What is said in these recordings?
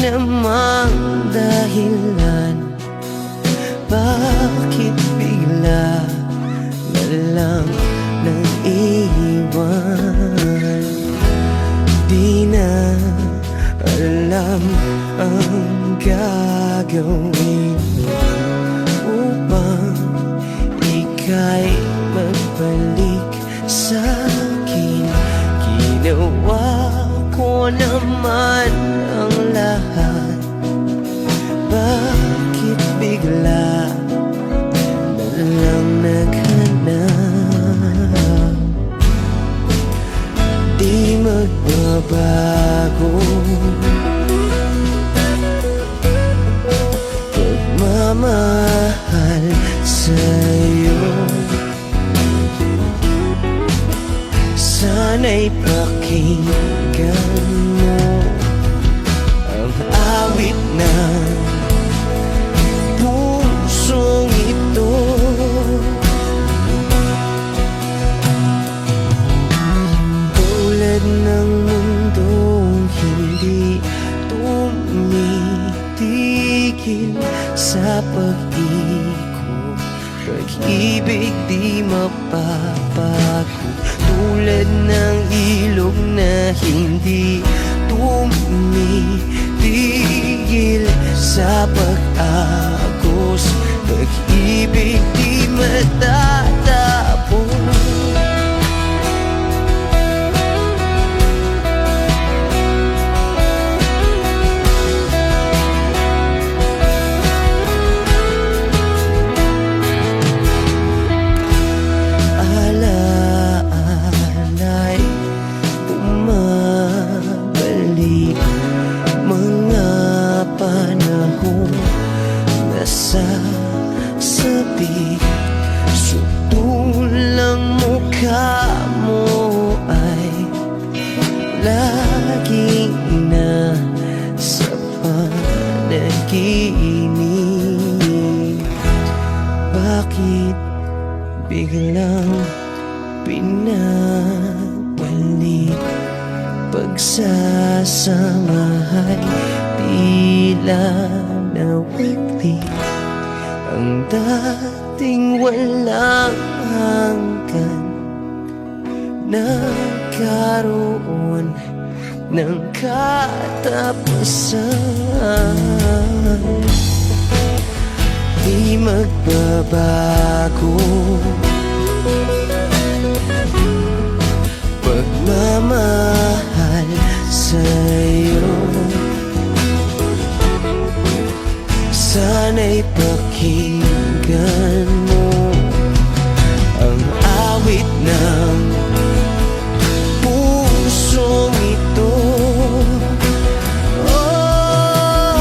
namang dahilan, bakit bigla na lang nag-iwan? Di na alam ang gagawin upang ika'y magbalik sa'kin. Ginawa ko naman ang lahat, bakit bigla na lang naghanap? Di magbabago pagmamahal sa'yo. Sana'y pakinggan mo ang awit ng pusong ito. Tulad ng mundong hindi tumitigil sa pag-ikot, pag-ibig di mapapago. Tulad ng ilog na hindi tumitigil sa pag-agos, pag-ibig di matatapos. Sabi, sutulang mukha mo ay laging nasa panaginip. Bakit biglang pinabalik? Pagsasamahay tila nawagli, ang dating walang hanggan nagkaroon ng katapusan. Di magbabago pagmamahal sa'yo. Sana'y pakinggan mo ang awit ng pusong ito. Oh,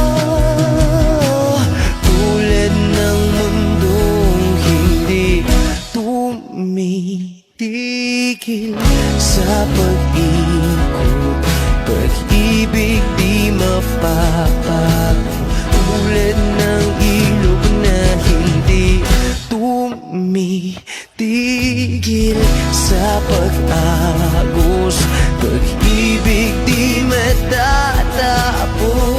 tulad ng mundong hindi tumitigil sa pag-ikot, pag-ibig di mapapago. Tulad ng ilog na hindi tumitigil sa pag-agos, pag-ibig di matatapos.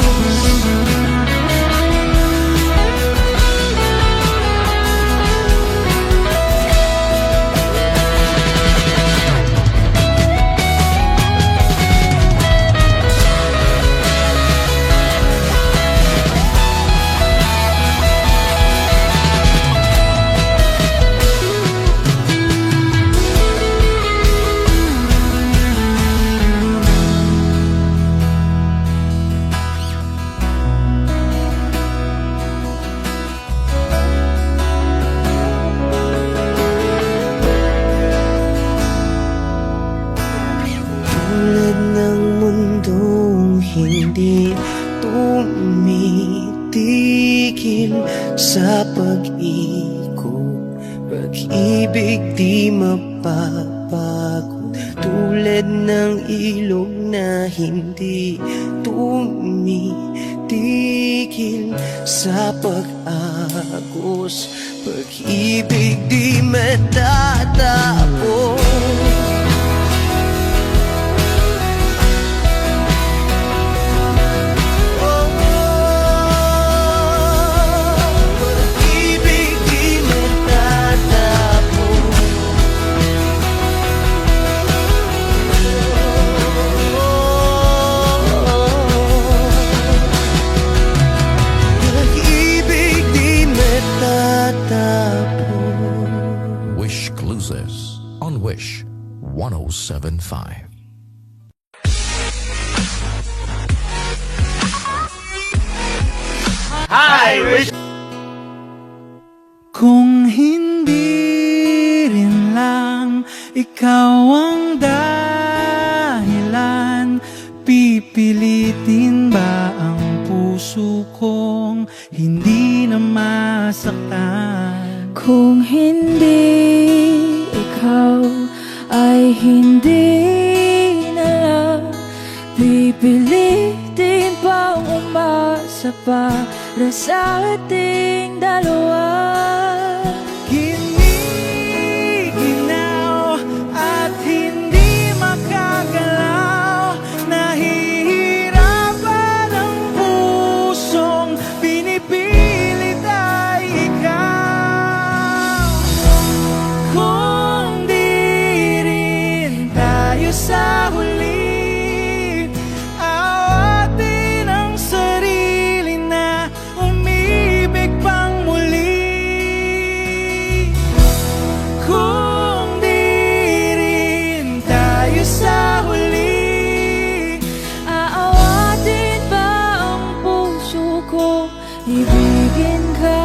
Hindi tumitigil sa pag-ikot, pag-ibig di mapapagod. Tulad ng ilog na hindi tumitigil sa pag-agos, pag-ibig di matatapos. Oh, 107.5. Kung hindi rin lang ikaw ang dahilan, pipilitin ba ang puso kong hindi na masaktan? Kung hindi ikaw ay hindi na lang, pipilitin bang umasa para sa ating dalawa? Giniginaw at hindi makagalaw, nahihirapan ang pusong pinipilit ay ikaw. Kung di rin tayo sa huli, awatin ang sarili na umibig pang muli. Kung di rin tayo sa huli, Aawatin ba ang puso ko, ibigin ka?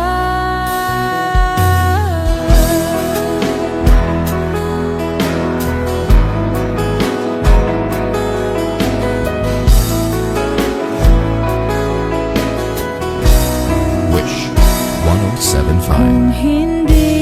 Wish 107.5. Kung hindi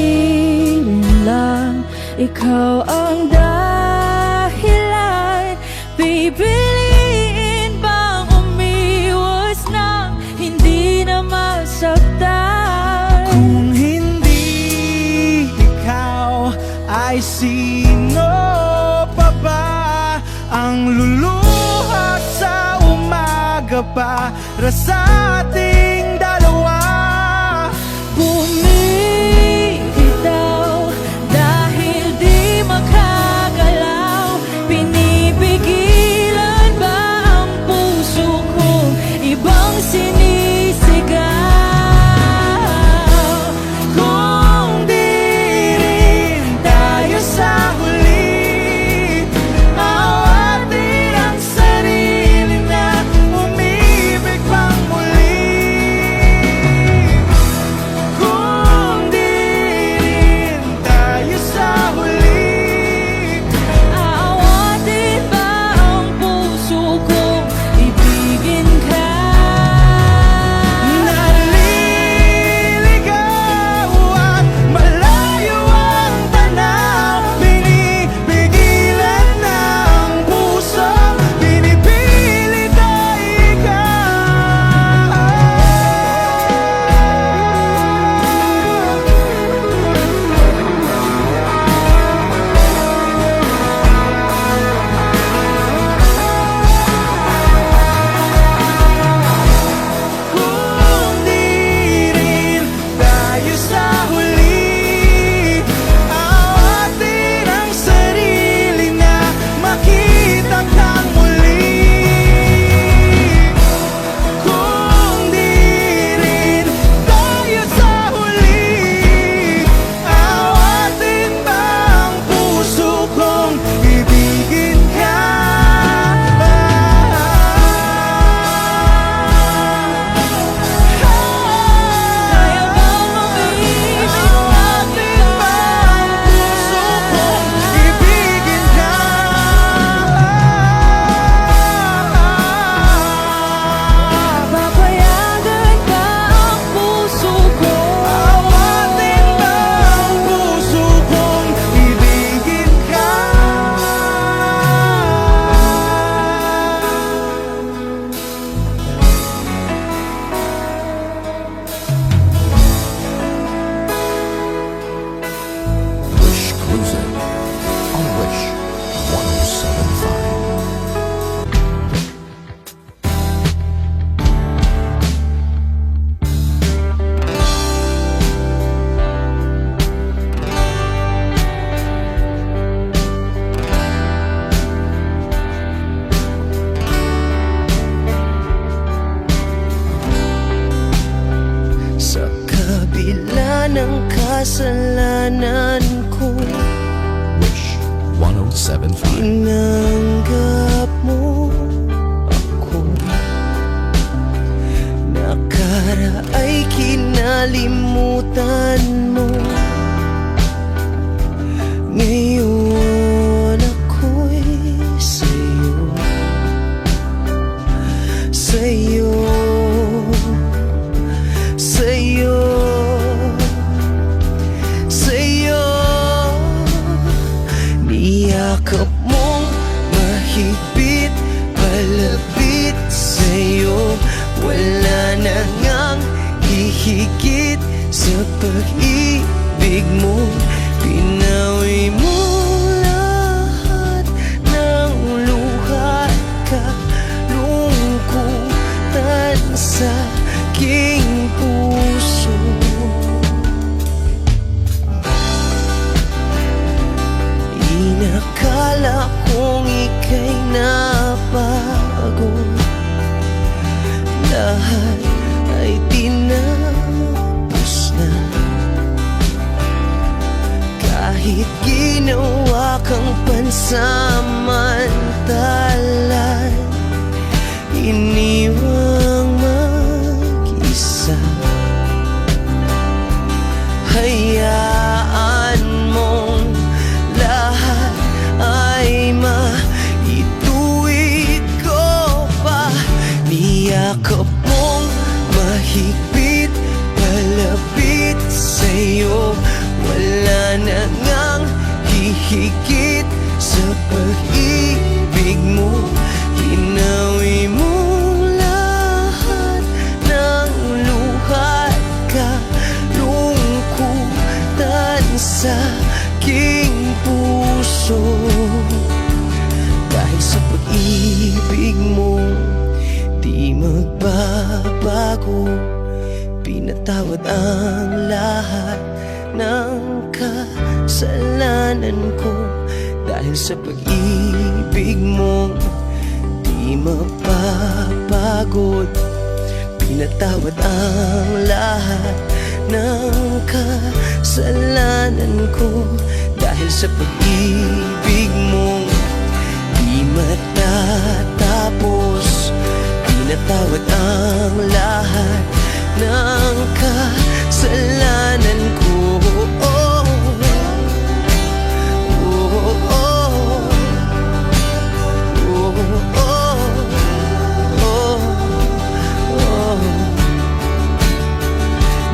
rin lang ikaw ang dahilan, pipiliin bang umiwas ng hindi na masaktan? kung hindi ikaw, ay sino pa ba ang luluha sa umaga para sa ating dalawa? Bumibitaw dahil di makagalaw, pinipigilan ba ang puso kong ibang sinisigaw? Kung di rin tayo sa huli, awatin ang sarili na umibig pang muli. Kung di rin tayo sa huli, Aawatin ba ang puso kong ibigin ka? naliligaw at malayo ang tanaw, pinipigilan ng puso, pinipilit ay Kung di rin tayo sa huli, awatin ang sarili na makita kang muli. Kung di rin tayo sa huli, awatin ba ang puso kong ibigin ka? Kaya bang umibig Awatin ba ang puso kong ibigin ka? Papayagan ba ang puso ko? Awatin ba ang puso kong ibigin ka? Wish Cruising on Wish 107.5. Sa kabila ng kasalanan ko, Wish 1075. Tinanggap mo ako, nakaraay kinalimutan mo. Ngayon ako'y sa'yo, sa'yo, sa'yo, sa'yo. Niyakap mong mahigpit, palapit sa'yo. Wala na ngang hihigit sa pag-ibig mo. Pinawi mo lahat ng luha at kalungkutan sa aking puso. Inakala kong ika'y nabago, lahat ay tinapos na. Kahit ginawa kang pansamantalan, iniwang mag-isa. Hayaan mong lahat ay maituwid ko pa. Niyakap mong mahigpit, palapit sa'yo. Wala na ngang hihigit sa pag-ibig mo. Pinawi mo lahat ng luha at kalungkutan sa aking puso. Dahil sa pag-ibig mo, di magbabago. Pinatawad ang lahat ng kasalanan ko. Dahil sa pag-ibig mo, di mapapagod. Pinatawad ang lahat ng kasalanan ko. Dahil sa pag-ibig mo, di matatapos. Pinatawad ang lahat ng kasalanan ko. Oh, oh, oh, oh, oh, oh.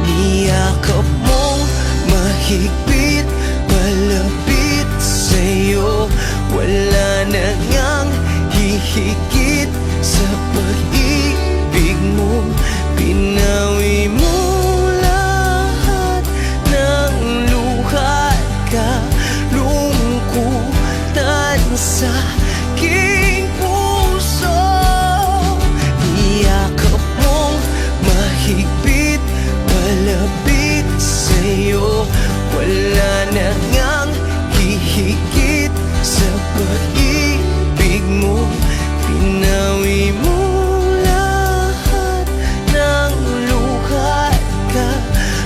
Niyakap mong mahigpit, palapit sa'yo. Wala na ngang hihigit sa pag-ibig mo. Pinawi mo lahat ng luha at kalungkutan sa aking puso. Niyakap mong mahigpit, palapit sa'yo. Wala na ngang hihigit sa pag-ibig mo. Pinawi mo lahat ng luha at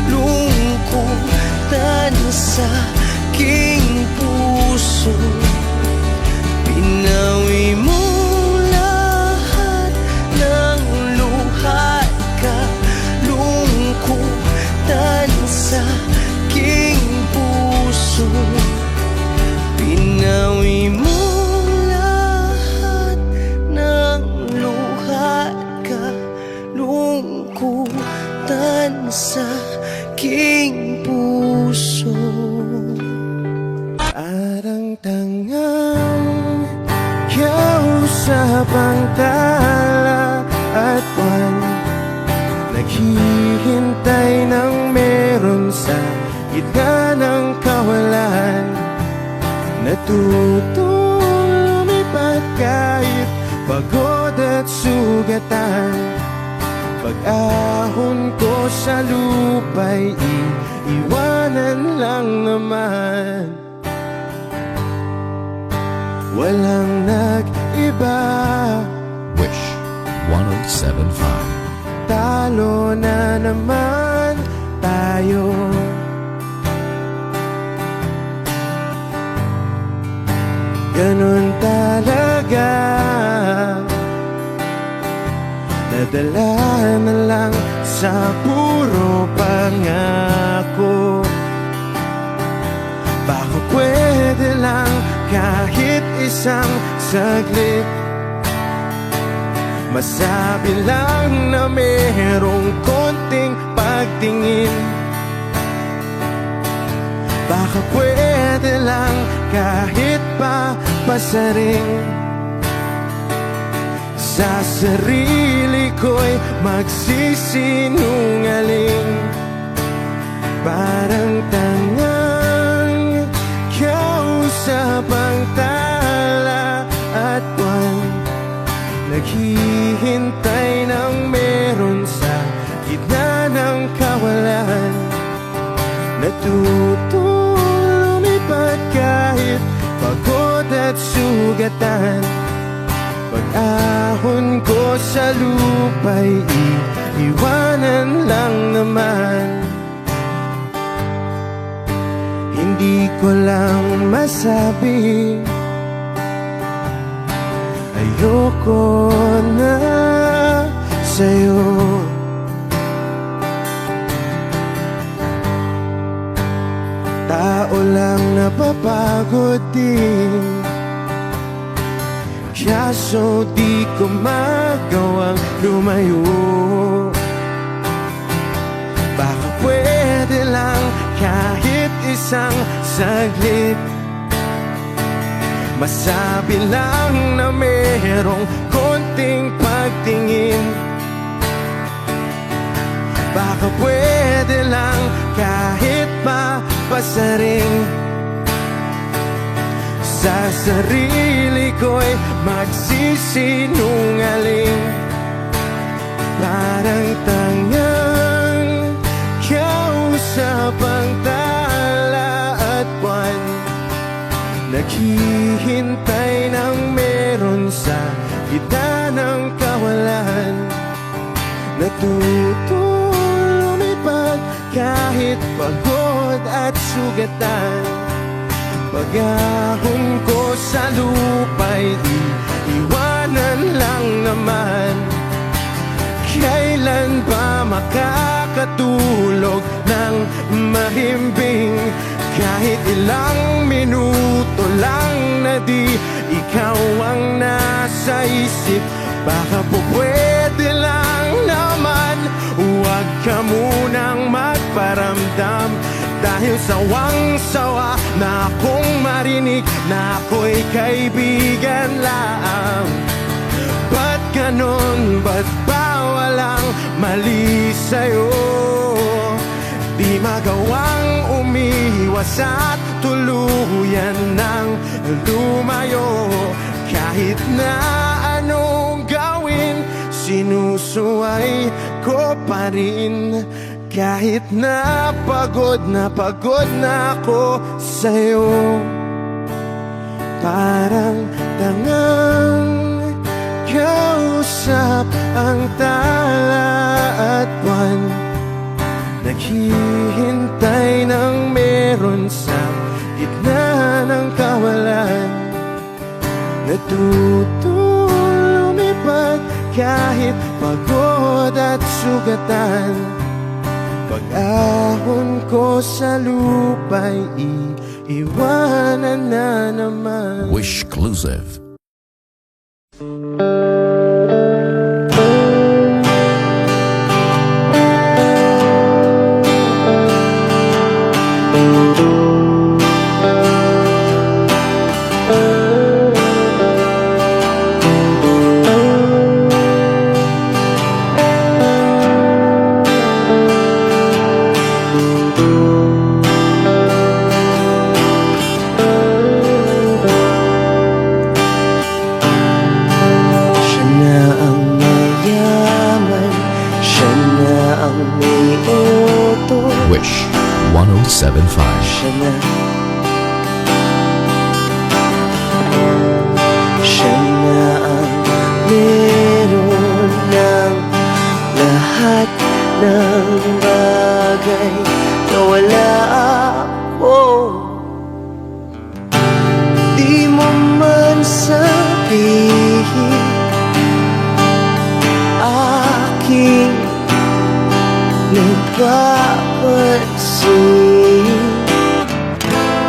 kalungkutan sa aking puso. Pinawi mo lahat ng luha at kalungkutan sa aking puso. Pinawi mo lahat ng luha at kalungkutan sa aking puso. Parang tangang kausap ang tala at buwan, naghihintay ng meron sa gitna ng kawalan. Natutong lumipat kahit pagod at sugatan. Pag-ahon ko sa lupa'y iiwanan lang naman. Walang nag-iba, Wish 1075. talo na naman tayo. Nadala na lang sa puro pangako. Baka pwede lang kahit isang saglit, masabi lang na merong konting pagtingin. Baka pwede lang kahit pa pasaring sa sarili ko'y magsisinungaling. Parang tangang kausap ang tala at buwan, naghihintay ng meron sa gitna ng kawalan. Natutong lumipad kahit pagod at sugatan. Pag-ahon ko sa lupa'y iiwanan lang naman. Hindi ko lang masabi, ayoko na sa'yo. Tao lang napapagod din, kaso di ko magawang lumayo. Baka pwede lang kahit isang saglit, masabi lang na merong konting pagtingin. Baka pwede lang kahit pa pasaring sa sarili ko'y magsisinungaling. Parang tangang kausap ang tala at buwan, naghihintay ng meron sa gitna ng kawalan. Natutong lumipad kahit pagod at sugatan. Pag-ahon ko sa lupa'y iiwanan lang naman. Kailan ba makakatulog ng mahimbing? Kahit ilang minuto lang na di ikaw ang nasa isip. Baka po pwede lang naman, huwag ka munang magparamdam. Dahil sawang-sawa na akong marinig na ako'y kaibigan lang. Ba't ganon? Ba't ba walang mali sa'yo? Di magawang umiwas at tuluyan ng lumayo. Kahit na anong gawin, sinusuway ko pa rin. Kahit na pagod na ako sa'yo. Parang tangang kausap ang tala at buwan, naghihintay ng meron sa gitna ng kawalan. Natutong lumipad kahit pagod at sugatan. Pag-ahon ko sa lupa'y iiwanan na naman. Wishclusive. Wish 1075. Siya na ang meron ng lahat ng bagay na wala ako. Di mo man sabihin, pansin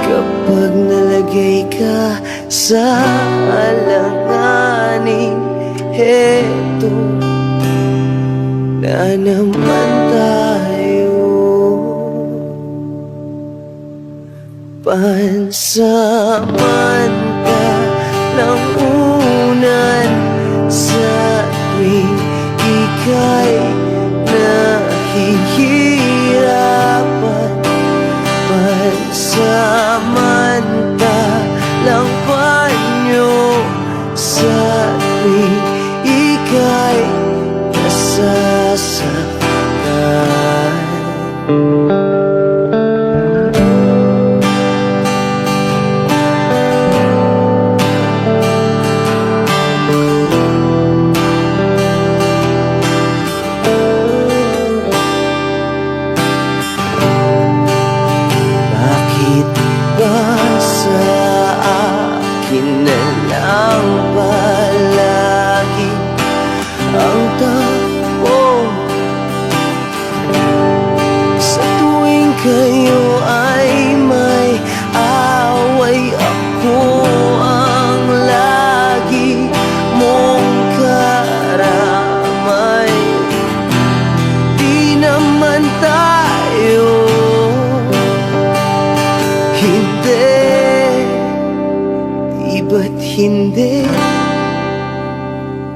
kapag nalagay ka sa alanganin. Heto na naman tayo, pansamantalang unan sa tuwing ika'y nahihirapan. Pansamantalang panyo sa tuwing ika'y nasasaktan. Bakit ba sa akin na lang palagi ang takbo? Sa tuwing kayo ay may away, ako ang lagi mong karamay. Di naman tayo, hindi, di ba't hindi?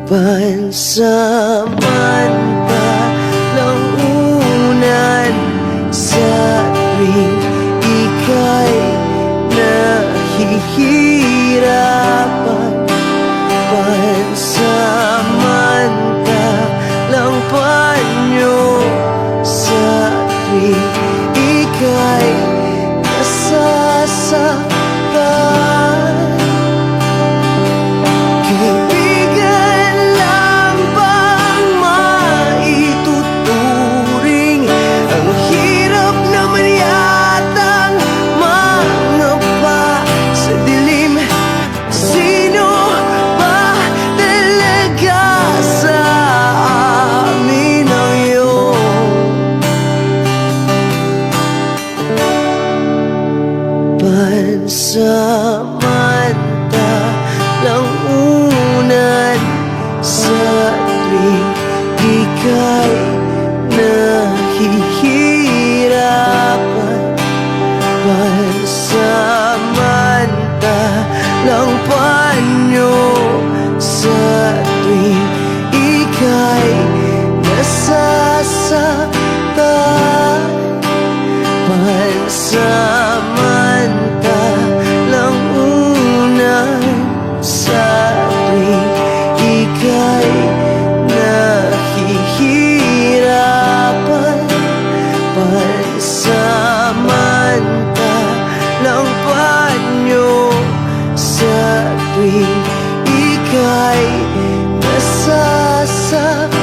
Pansamantalang unan sa tuwing ika'y nahihirapan. Pansamantalang panyo sa tuwing ika'y nasasaktan. Kaibigan lang bang maituturing? Ang hirap naman yatang mangapa sa dilim. Sino ba talaga sa amin ang iyong pansamantalang unan sa tuwing ika'y nahihirapan? Pansamantalang panyo sa tuwing ika'y nasasaktan. Pansamantalang unan sa tuwing ika'y nahihirapan. Pansamantalang panyo sa tuwing ika'y nasasaktan.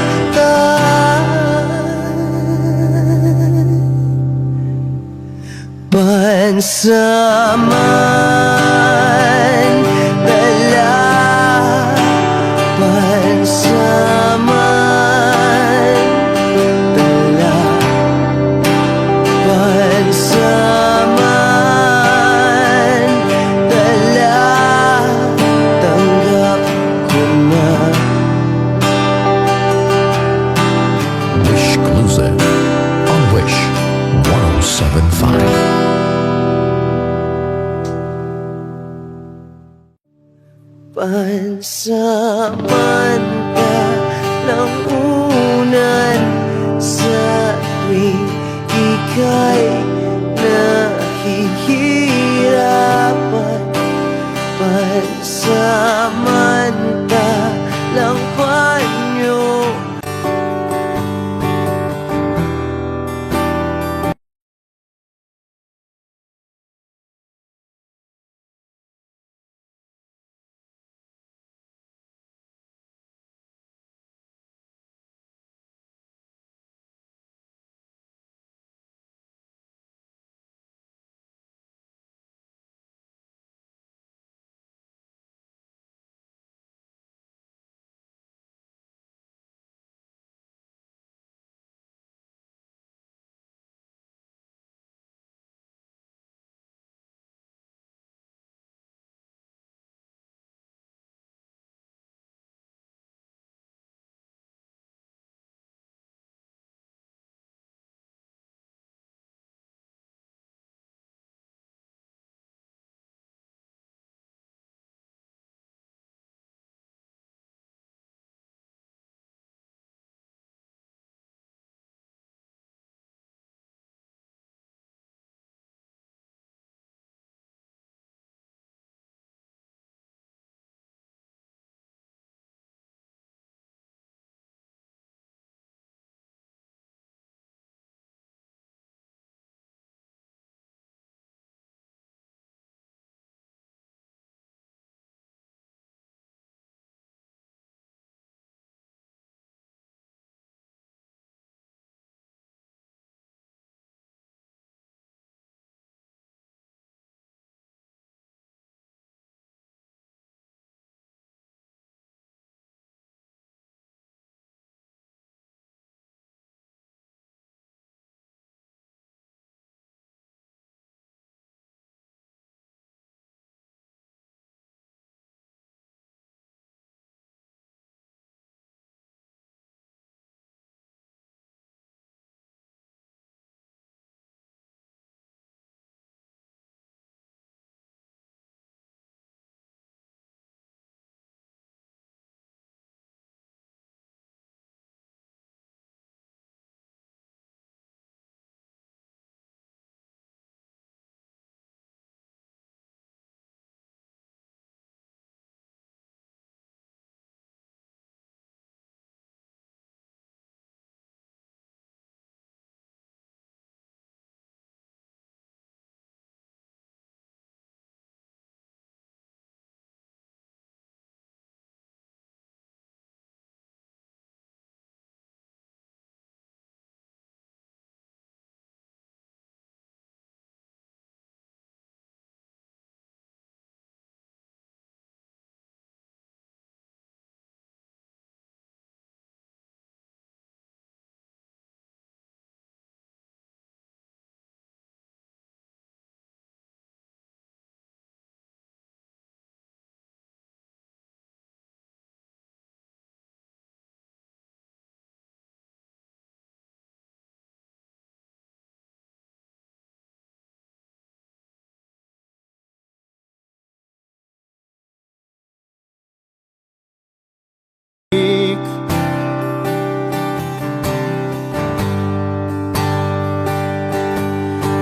Pansamantala, pansamantala, pansamantala, tanggap ko na. Wishclusive on Wish 1075. Pansamantalang unan sa tuwing ika'y nahihirapan. Pansamantalang panyo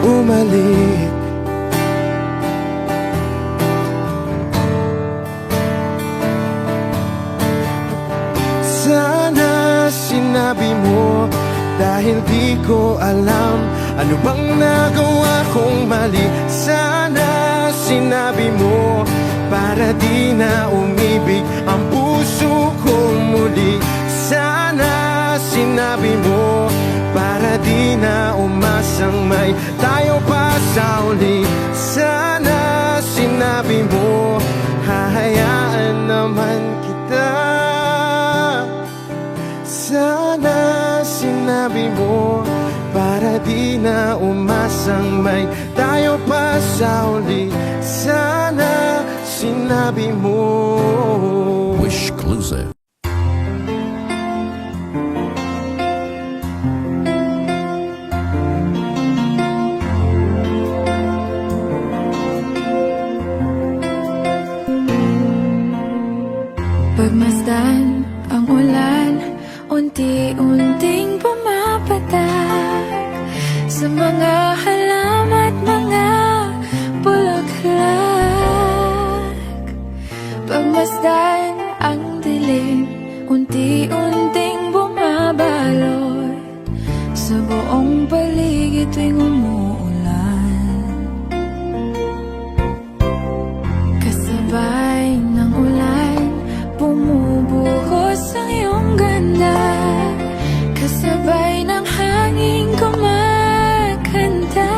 umalik. Sana sinabi mo, dahil di ko alam ano bang nagawa kong mali. Sana sinabi mo, para di na umibig ang puso ko muli. Sana sinabi mo, para di na umasang may tayo pa sa uli. Sana sinabi mo, hahayaan naman kita. Sana sinabi mo, para di na umasang may tayo pa sa uli. Sana sinabi mo. Wish exclusive. Pagmasdan ang ulan, unti-unting pumapatak sa mga halaman at mga bulaklak. Pagmasdan ang dilim, unti-unting bumabalot sa buong paligid tuwing umuulan. Kasabay ng ulan, bumubuhos ang iyong ganda. Kasabay ng hangin kumakanta.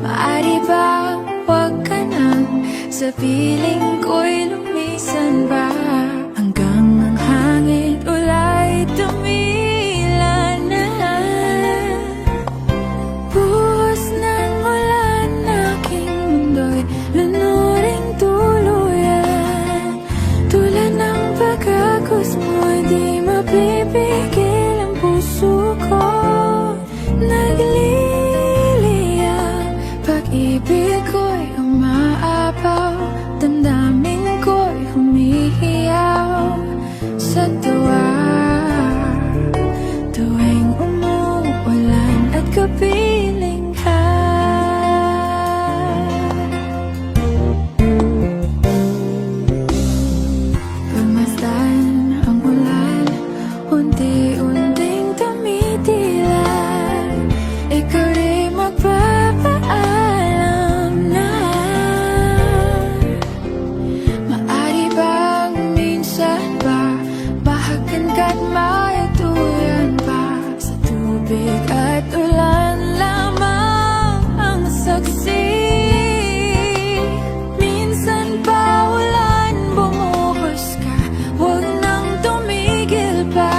Maari ba wag ka nang sa piling ko'y lumisan ba, hanggang ang hangin ulay tumila na. Buhos ng ulan, aking mundo'y lunuring tuluyan. Tulad ng pagkagos mo, di mapipigil ang puso ko. Nagliliyab, pag-ibig ko'y umaapaw, damdamin ko'y humihiyaw sa tuwa. Tuwing umuulan at kapiling ka. Pagmasdan ang ulan, unti-unting tumitila. Ikaw rin magpapaalam na. Maari bang minsan ba bahagan ka't mayatuyan pa, sa tubig at ulan lamang ang saksi. Minsan pa ulan, bumuhos ka, huwag nang tumigil pa.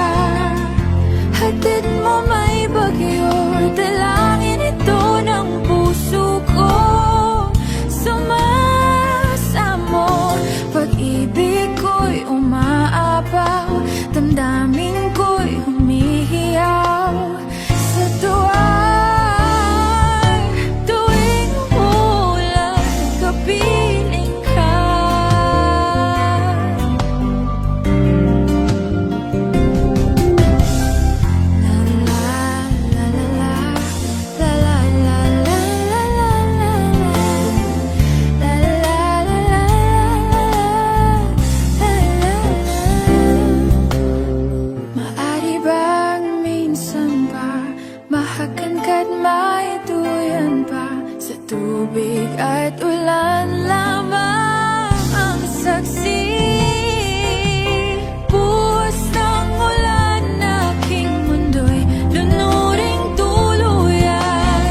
Hatid mo may bagyo, dalangin ito ng puso ko. Sumasamo, pag-ibig ko'y umaapaw, damdamin ko'y humihiyaw sa tuwa. Tuwing umuulan, kapiling ka. La la la la la, la la la la la la, la la la la, la la la. Maari bang minsan ba bahagan ka't maituyan pa, sa tubig at ulan lamang ang saksi. Buhos ng ulan, aking mundo'y lunuring tuluyan.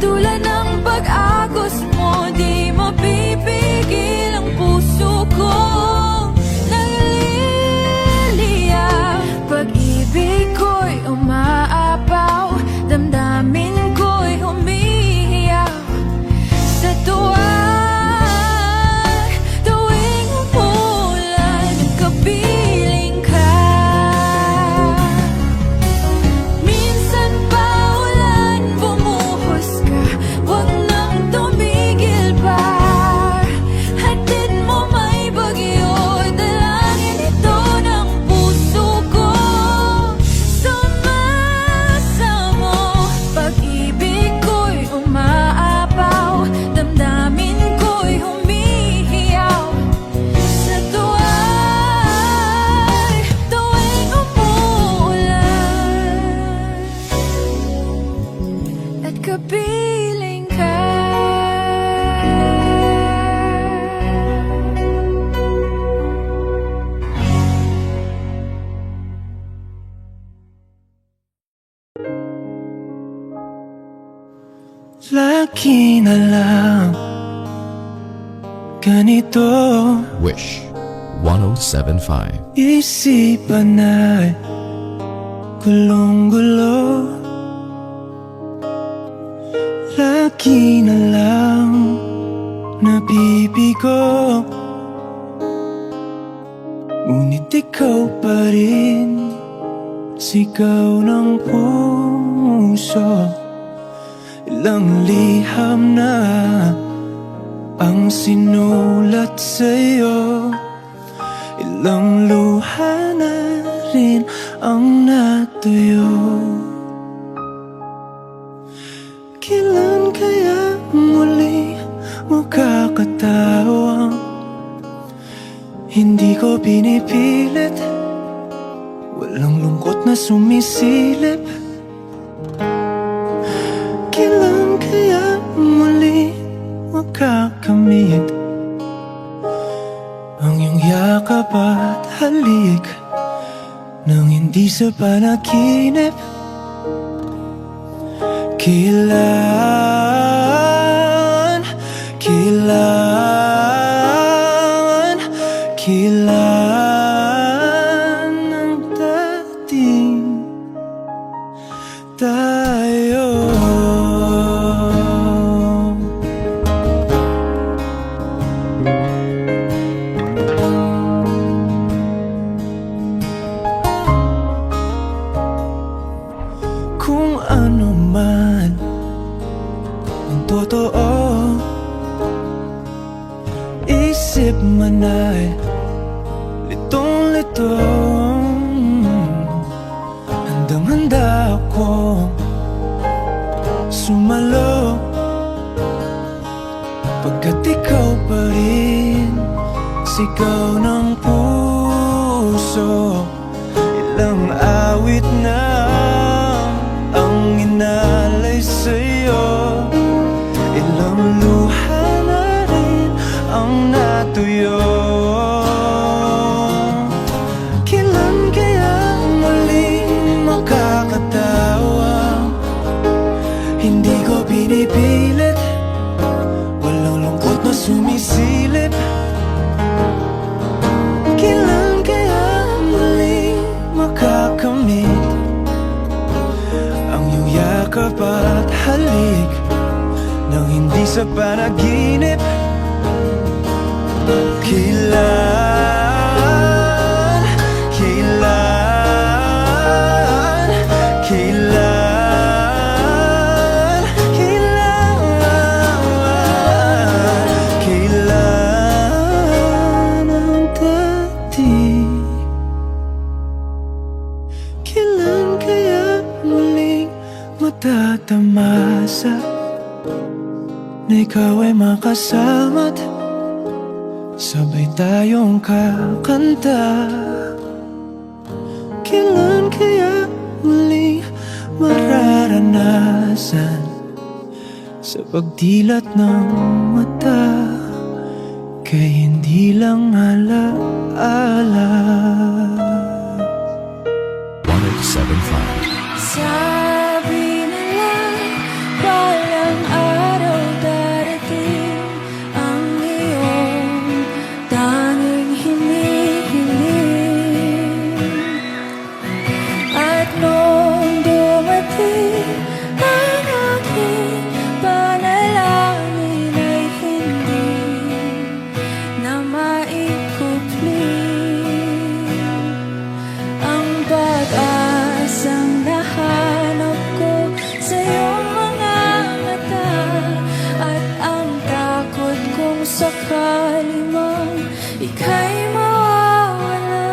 Tulad ng pag-agos mo, di mapipigil ang puso ko. Nagliliyab, pag-ibig ko'y umaapaw, damdamin ko'y humihiyaw sa tuwa. Tuwing umuulan, kapiling ka. Minsan pa ulan, bumuhos ka, huwag nang tumigil pa. Hatid mo may bagyo, dalangin ito ng puso ko. Sumasamo, Lagi na lang ganito, Wish 1075. isipan ay gulong-gulo. Lagi na lang nabibigo, ngunit ikaw pa rin, sigaw ng puso. Ilang liham na ang sinulat sa'yo, ilang luha na rin ang natuyo. Kailan kaya muli makakatawang hindi ko pinipilit, walang lungkot na sumisilip? Kailan kaya muli makakamit ang iyong yakap at halik nang hindi sa panaginip? Kailan, kailan, kailan ang dating tayo? Kung ano man ang totoo, isip man ay litong-litong, handang-handa akong sumalo, pagkat ikaw pa rin, sigaw ng puso. Ilang awit na ang inalay sa'yo, ilang luha na rin ang natuyo. Kailan kaya muling makakatawa, hindi ko pinipilit, walang lungkot na sumisilip. Kailan kaya muling makakamit ang iyong yakap at halik nang hindi sa panaginip? Kailan, kailan, kailan, kailan, kailan ang dating? Kailan kaya muling matatamasa na ikaw ay makasama't sabay tayong kakanta? Kailan kaya muling mararanasan sa pagdilat ng mata kay hindi lang alaala? 1075. Sabi nila walang araw darating ang iyong tanging hinihiling, at nung dumating ang aking panalangin ay hindi na maikupli ang pag-asang nahanap ko sa iyong mga mata, at ang takot kong sakali mang ika'y mawawala.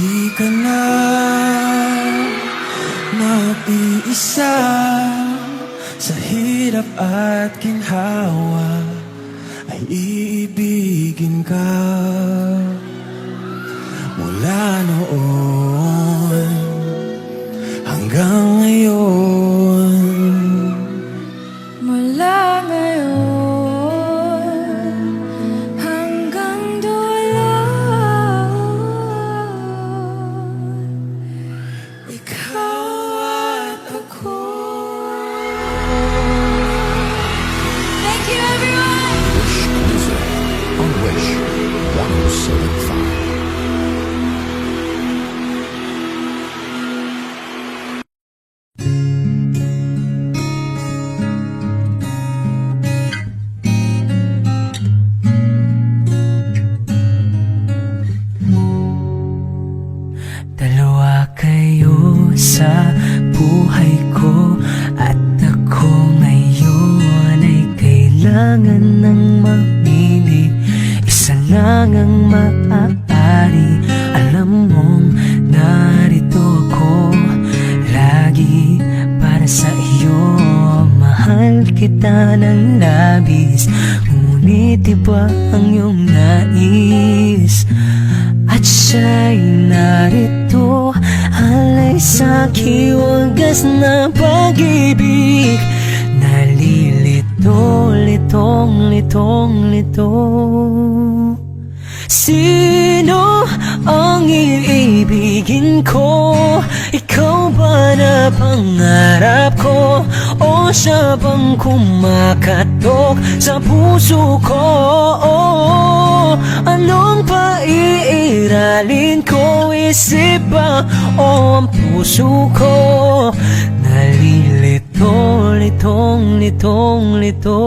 Di ka na mag-iisa sa hirap at ginhawa, ay iibigin ka. Mula noon hanggang ngayon, Mula ngayon hanggang dulo, ikaw at ako. Thank you, everyone! Wish Music on Wish 1075. Dalawa kayo sa buhay ko, at ako ngayon ay kailangan ng mamili. Isa lang ang maaari, alam mong narito ako lagi para sa iyo. Mahal kita ng labis, ngunit iba ang iyong nais. At siya'y narito, alay sa kiwagas na pag-ibig. Nalilito, litong, litong, lito. Sino ang iibigin ko? Ikaw ba na pangarap ko? O siya bang kumakatok sa puso ko? Anong paiiralin ko? Isip ba o ang puso ko? Nalilito, litong, litong, lito.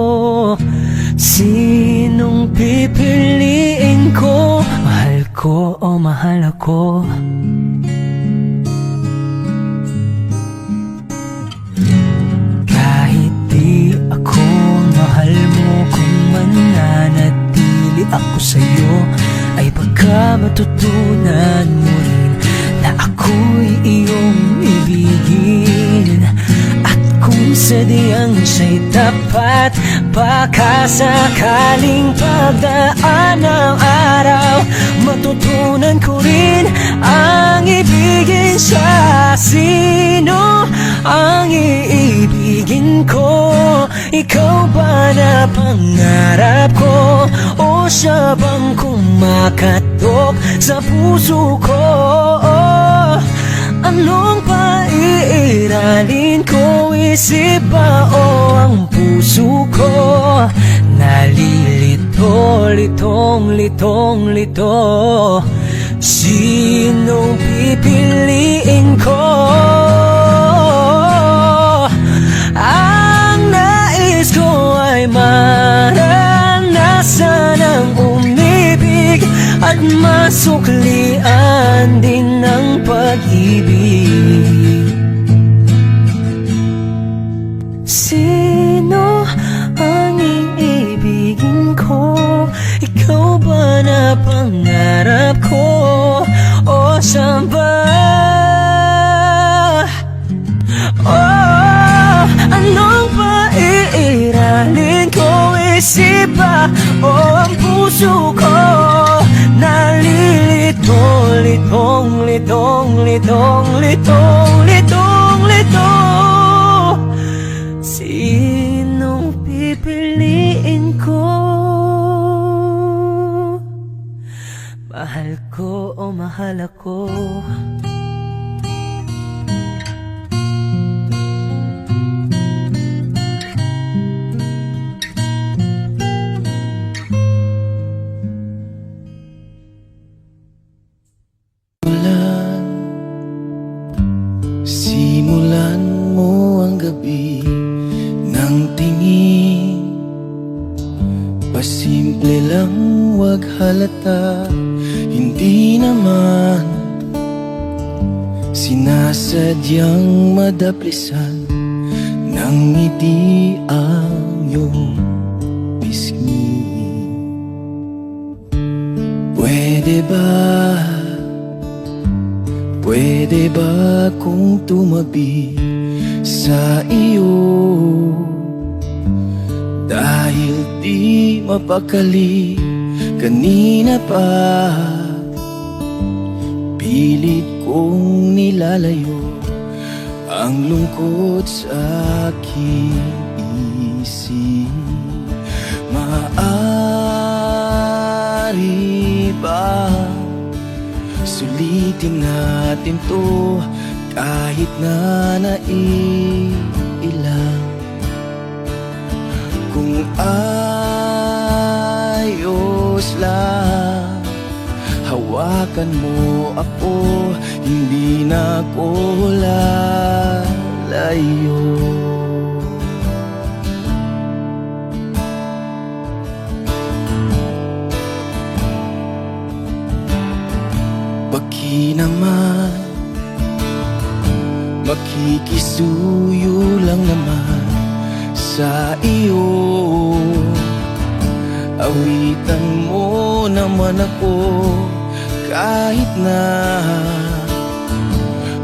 Sinong pipiliin ko? Mahal ko o mahal ako? Kahit di ako mahal mo, kung mananatili ako sa'yo, ay baka matutunan mo rin na ako'y iyong ibigin. At kung sadyang siya'y tapat, baka sakaling pagdaan ng araw, matutunan ko rin ang ibigin siya. Sino ang iibigin ko? Ikaw ba na pangarap ko? O siya bang kumakatok sa puso ko? Anong paiiralin ko? Isip ba o ang puso ko? Nalilito, litong, litong, lito. Sinong pipiliin ko? Ang nais ko ay maranasan ang umibig at masuklian din ng pag-ibig. Sino ang iibigin ko? Ikaw ba na pangarap ko? O siya ba? Oh, anong paiiralin ko? Isip ba o ang puso ko? Nalilito, litong, litong, litong, litong, litong, litong. Sinong pipiliin ko? Mahal ko o mahal ako? Simulan mo ang gabi ng tingin, pasimple lang, wag halata. Hindi naman sinasadyang madaplisan ng ngiti ang iyong pisngi. Pwede ba Pwede ba kung tumabi sa iyo? Dahil di mapakali kanina pa, pilit kong nilalayo ang lungkot sa aking isip. Maaari ba sulitin natin to kahit na naiilang? Kung ayos lang, hawakan mo ako, hindi na ako lalayo. Baki naman, makikisuyo lang naman sa iyo. Awitan mo naman ako kahit na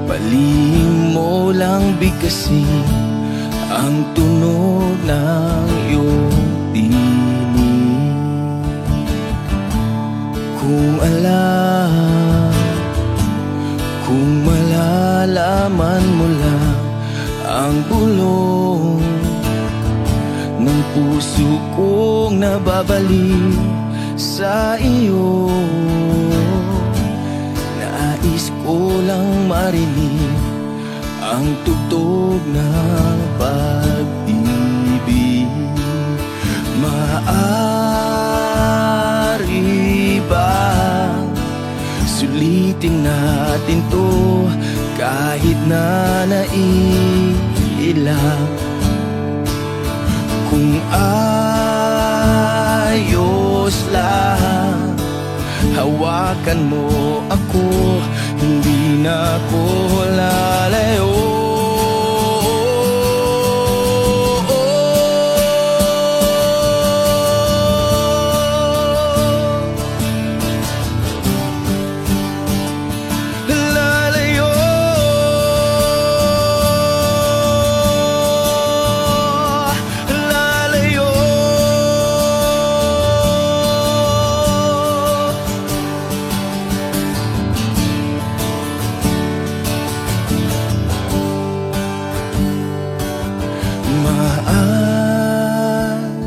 palihim mo lang bigkasin ang tunog ng iyong tinig. Kung malalaman mo lang ang bulong ng puso kong nababalik sa iyo, nais ko lang marinig ang tugtog ng pag-ibig. Maaari ba sulitin natin to kahit na naiilang? Kung ayos lang, hawakan mo ako, hindi na ako lalayo.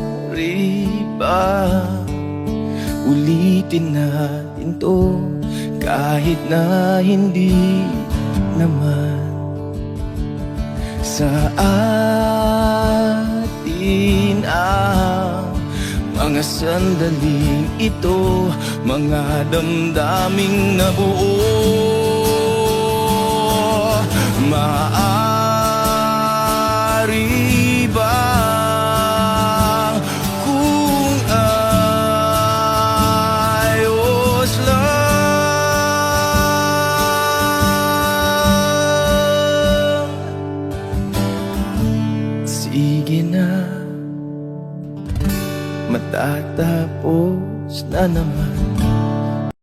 Maaari ba ulitin natin to kahit na hindi naman sa atin ang mga sandaling ito, mga damdaming nabuo. Maaari ba kung ayos lang? Sige na, matatapos na naman